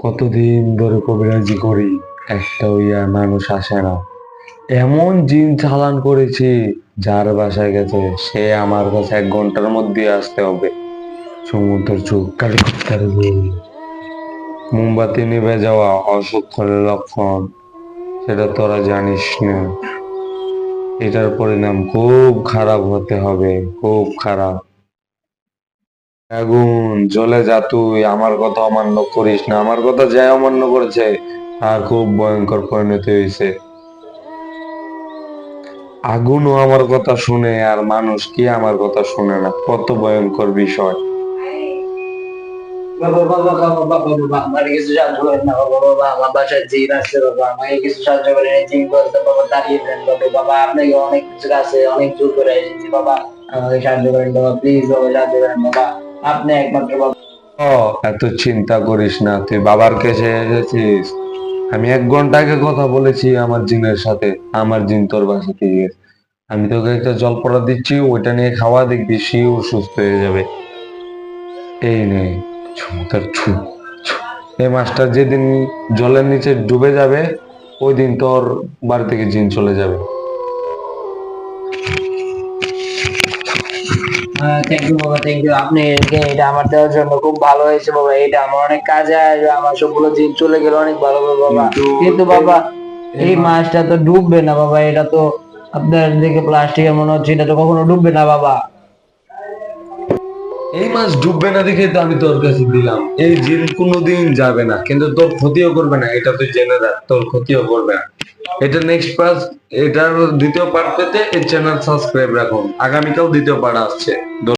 কতদিন ধরে কবিরাজি করি, একটা ইয়া মানুষ আসে না। এমন জিন চালান করেছি, যার বাসায় গেছে সে আমার কাছে 1 ঘন্টার মধ্যে আসতে হবে। সমুদ্রের চোখ কালীপত্তার গোল, মোমবাতি নিভে যাওয়া অসুখের লক্ষণ, সেটা তোরা জানিস না। এটার পরিণাম খুব খারাপ হতে হবে, খুব খারাপ। আগুন জ্বলে যা, তুই আমার কথা অমান্য করিস না। আমার কথা যে অমান্য করেছে তার খুব ভয়ঙ্কর পরিণতি হয়েছে। আগুনও আমার কথা শুনে, আর মানুষ কি আমার কথা শুনে না? কত ভয়ঙ্কর বিষয়। বাবা বাবা বাবা বাবা বাবা আমাকে কিছু সাহায্য করেন না বাবা। বাবা আমার বাসায় জিন আছে বাবা, আমাকে কিছু সাহায্য করেন। এই জিন বলতে বাবা তাড়িয়ে দেন বাবা। বাবা আপনাকে অনেক কিছু আছে, অনেক জোর করে এসেছি বাবা, আমাকে সাহায্য করেন বাবা, প্লিজ বাবা সাহায্য করেন বাবা। আপনি একমাত্র বাবা। ও, এত চিন্তা করিস না, তুই বাবার কাছে এসেছিস। আমি 1 ঘন্টা আগে কথা বলেছি আমার জিনের সাথে। আমার জিন তোর বাসাতে গিয়েছে। আমি তোকে একটা জলপড়া দিচ্ছি, ওইটা নিয়ে খাওয়া, দেখবি শিওর সুস্থ হয়ে যাবে। এই নে, ছু তার ছু ছু। এই মাছটা যেদিন জলের নিচে ডুবে যাবে, ওই দিন তোর বাড়ি থেকে জিন চলে যাবে। থ্যাংক ইউ বাবা, থ্যাংক ইউ। আপনি এটা আমার দেওয়ার জন্য খুব ভালো হয়েছে বাবা। এটা আমার অনেক কাজে আসবে, আমার সবগুলো জিন চলে গেলে অনেক ভালো হবে বাবা। কিন্তু কিন্তু বাবা এই মাছটা তো ডুববে না বাবা, এটা তো আপনার দেখে প্লাস্টিকের মনে হচ্ছে, এটা তো কখনো ডুববে না বাবা। এই মাছ ডুববে না দেখে তো আমি তোর কাছে দিলাম। এই জিন কোনোদিন যাবে না, কিন্তু তোর ক্ষতিও করবে না, এটা তুই জেনে রাখ। তোর ক্ষতিও করবে না। এটা নেক্সট পার্ট, এটার দ্বিতীয় পার্ট পেতে এই চ্যানেল সাবস্ক্রাইব রাখুন। আগামীকাল দ্বিতীয় পার্ট আসছে।